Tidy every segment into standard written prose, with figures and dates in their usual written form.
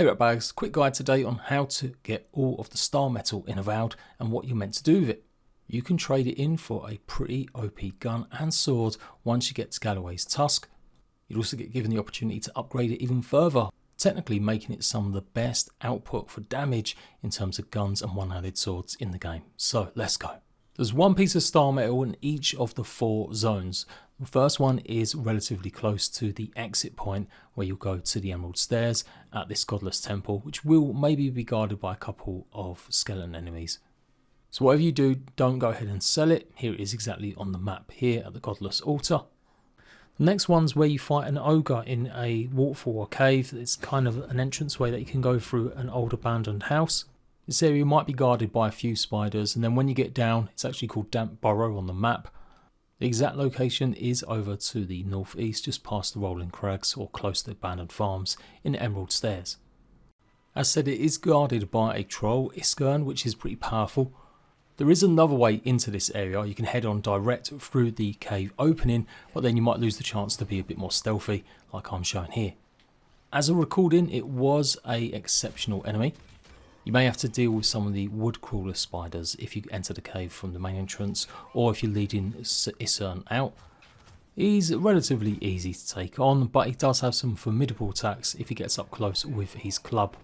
Hey RATBAGGERS, quick guide today on how to get all of the StarMetal in AVOWED and what you're meant to do with it. You can trade it in for a pretty OP gun and sword once you get to Galloway's Tusk. You'd also get given the opportunity to upgrade it even further, technically making it some of the best output for damage in terms of guns and one-handed swords in the game. So let's go. There's one piece of StarMetal in each of the 4 zones. The first one is relatively close to the exit point where you'll go to the Emerald Stairs at this Godless Temple, which will maybe be guarded by a couple of skeleton enemies. So whatever you do, don't go ahead and sell it. Here it is exactly on the map here at the Godless Altar. The next one's where you fight an ogre in a waterfall or cave. It's kind of an entranceway that you can go through an old abandoned house. This area might be guarded by a few spiders, and then when you get down, it's actually called Damp Burrow on the map. The exact location is over to the northeast, just past the Rolling Crags or close to the abandoned farms in the Emerald Stairs. As said, it is guarded by a troll, Iskern, which is pretty powerful. There is another way into this area. You can head on direct through the cave opening, but then you might lose the chance to be a bit more stealthy, like I'm showing here. As a recording, it was an exceptional enemy. You may have to deal with some of the wood crawler spiders if you enter the cave from the main entrance, or if you're leading Iskern out. He's relatively easy to take on, but he does have some formidable attacks if he gets up close with his club.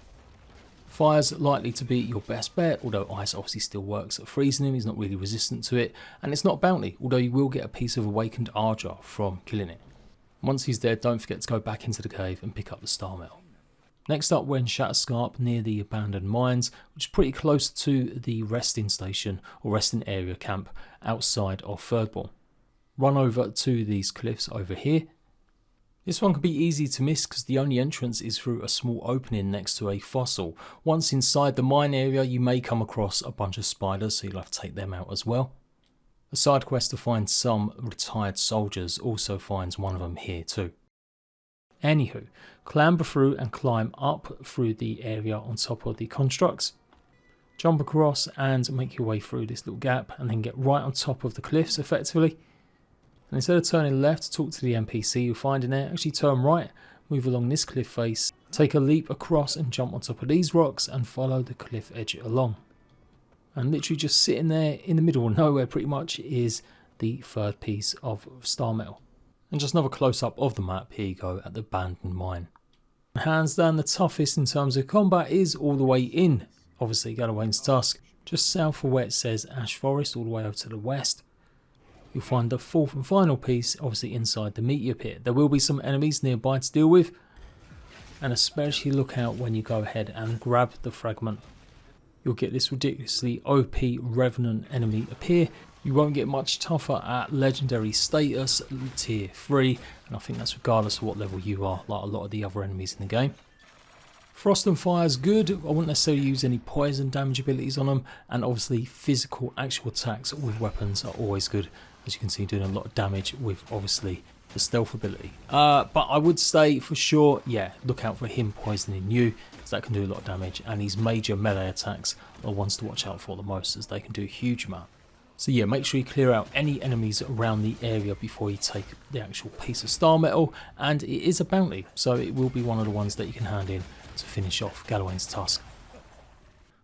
Fire's likely to be your best bet, although ice obviously still works at freezing him. He's not really resistant to it, and it's not bounty, although you will get a piece of awakened Ardra from killing it. Once he's dead, don't forget to go back into the cave and pick up the StarMetal. Next up, we're in Shatterscarp near the abandoned mines, which is pretty close to the resting station or resting area camp outside of Thirdborn. Run over to these cliffs over here. This one can be easy to miss because the only entrance is through a small opening next to a fossil. Once inside the mine area, you may come across a bunch of spiders, so you'll have to take them out as well. A side quest to find some retired soldiers also finds one of them here too. Anywho, clamber through and climb up through the area on top of the constructs. Jump across and make your way through this little gap and then get right on top of the cliffs effectively. And instead of turning left to talk to the NPC you'll find in there, actually turn right, move along this cliff face, take a leap across and jump on top of these rocks and follow the cliff edge along. And literally just sitting there in the middle of nowhere pretty much is the third piece of StarMetal. And just another close-up of the map, here you go at the abandoned mine. Hands down the toughest in terms of combat is all the way in, obviously Galloway's Tusk, just south of where it says Ash Forest, all the way over to the west. You'll find the fourth and final piece, obviously inside the meteor pit. There will be some enemies nearby to deal with, and especially look out when you go ahead and grab the fragment. You'll get this ridiculously OP Revenant enemy appear. You won't get much tougher at legendary status, tier 3, and I think that's regardless of what level you are, like a lot of the other enemies in the game. Frost and Fire is good. I wouldn't necessarily use any poison damage abilities on them, and obviously physical actual attacks with weapons are always good, as you can see doing a lot of damage with obviously the stealth ability. But I would say for sure, yeah, look out for him poisoning you, because that can do a lot of damage, and his major melee attacks are ones to watch out for the most, as they can do a huge amount. So yeah, make sure you clear out any enemies around the area before you take the actual piece of StarMetal, and it is a bounty, so it will be one of the ones that you can hand in to finish off Galloway's Tusk.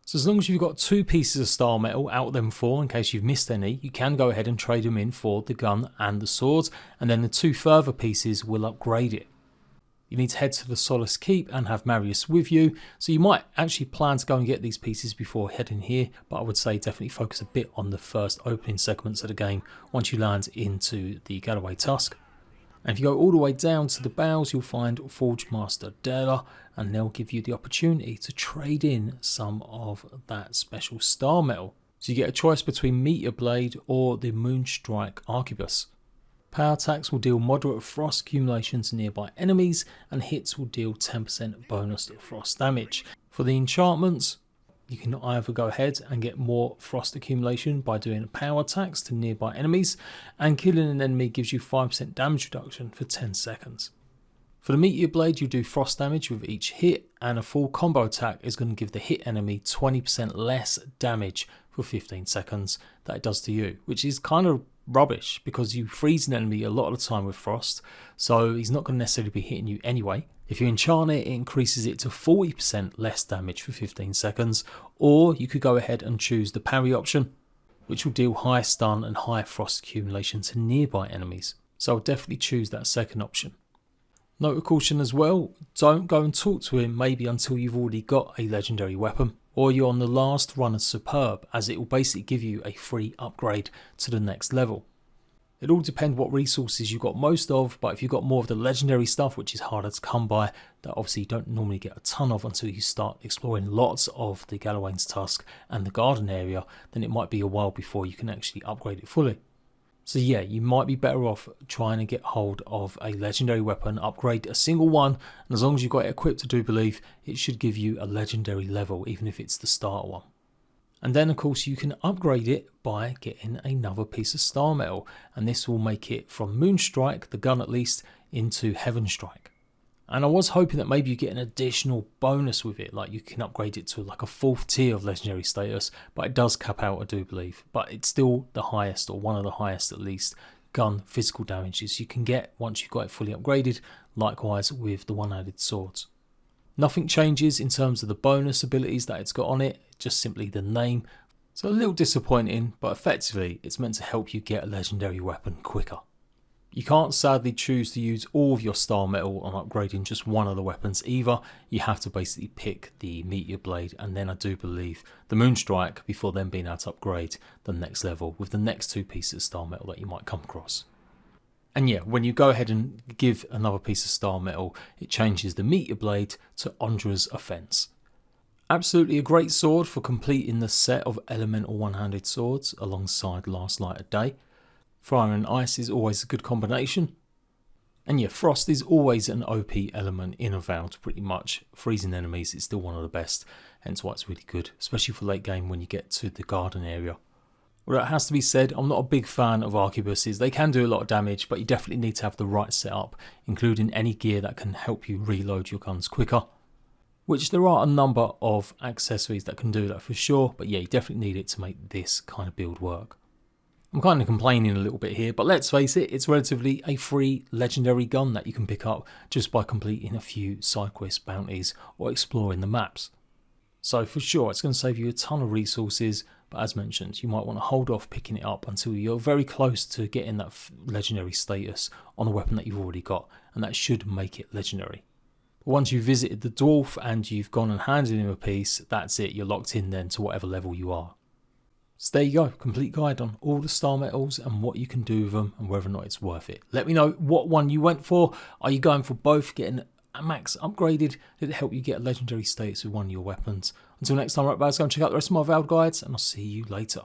So as long as you've got 2 pieces of StarMetal out of them 4, in case you've missed any, you can go ahead and trade them in for the gun and the swords, and then the 2 further pieces will upgrade it. You need to head to the Solace Keep and have Marius with you, so you might actually plan to go and get these pieces before heading here, but I would say definitely focus a bit on the first opening segments of the game once you land into the Galloway Tusk. And if you go all the way down to the bows, you'll find Forge Master Dela, and they'll give you the opportunity to trade in some of that special StarMetal. So you get a choice between Meteor Blade or the Moonstrike Arquebus. Power attacks will deal moderate frost accumulation to nearby enemies, and hits will deal 10% bonus frost damage. For the enchantments, you can either go ahead and get more frost accumulation by doing power attacks to nearby enemies, and killing an enemy gives you 5% damage reduction for 10 seconds. For the Meteor Blade, you do frost damage with each hit, and a full combo attack is going to give the hit enemy 20% less damage for 15 seconds that it does to you, which is kind of rubbish because you freeze an enemy a lot of the time with frost, so he's not going to necessarily be hitting you anyway. If you enchant it, it increases it to 40% less damage for 15 seconds, or you could go ahead and choose the parry option, which will deal high stun and high frost accumulation to nearby enemies. So I'll definitely choose that second option. Note of caution as well, don't go and talk to him maybe until you've already got a legendary weapon, or you're on the last run of Superb, as it will basically give you a free upgrade to the next level. It all depends what resources you've got most of, but if you've got more of the legendary stuff, which is harder to come by, that obviously you don't normally get a ton of until you start exploring lots of the Galawain's Tusk and the garden area, then it might be a while before you can actually upgrade it fully. So yeah, you might be better off trying to get hold of a legendary weapon, upgrade a single one, and as long as you've got it equipped, I do believe it should give you a legendary level, even if it's the starter one. And then of course you can upgrade it by getting another piece of StarMetal, and this will make it from Moonstrike, the gun at least, into Heavenstrike. And I was hoping that maybe you get an additional bonus with it, like you can upgrade it to like a 4th tier of legendary status, but it does cap out, I do believe. But it's still the highest, or one of the highest at least, gun physical damages you can get once you've got it fully upgraded, likewise with the one-handed swords. Nothing changes in terms of the bonus abilities that it's got on it, just simply the name. So a little disappointing, but effectively it's meant to help you get a legendary weapon quicker. You can't sadly choose to use all of your StarMetal on upgrading just one of the weapons either. You have to basically pick the Meteor Blade and then I do believe the Moonstrike before then being able to upgrade the next level with the next 2 pieces of StarMetal that you might come across. And yeah, when you go ahead and give another piece of StarMetal, it changes the Meteor Blade to Ondras Offence. Absolutely a great sword for completing the set of elemental one-handed swords alongside Last Light of Day. Fire and Ice is always a good combination. And yeah, Frost is always an OP element in Avowed pretty much. Freezing enemies is still one of the best, hence why it's really good, especially for late game when you get to the garden area. Although it has to be said, I'm not a big fan of arquebuses. They can do a lot of damage, but you definitely need to have the right setup, including any gear that can help you reload your guns quicker. Which there are a number of accessories that can do that for sure, but yeah, you definitely need it to make this kind of build work. I'm kind of complaining a little bit here, but let's face it, it's relatively a free legendary gun that you can pick up just by completing a few side quest bounties or exploring the maps. So for sure, it's going to save you a ton of resources, but as mentioned, you might want to hold off picking it up until you're very close to getting that legendary status on a weapon that you've already got, and that should make it legendary. But once you've visited the dwarf and you've gone and handed him a piece, that's it, you're locked in then to whatever level you are. So there you go, complete guide on all the StarMetals and what you can do with them and whether or not it's worth it. Let me know what one you went for. Are you going for both, getting a max upgraded? Did it help you get a legendary status with one of your weapons? Until next time, RATBAGGERS, go and check out the rest of my Avowed guides and I'll see you later.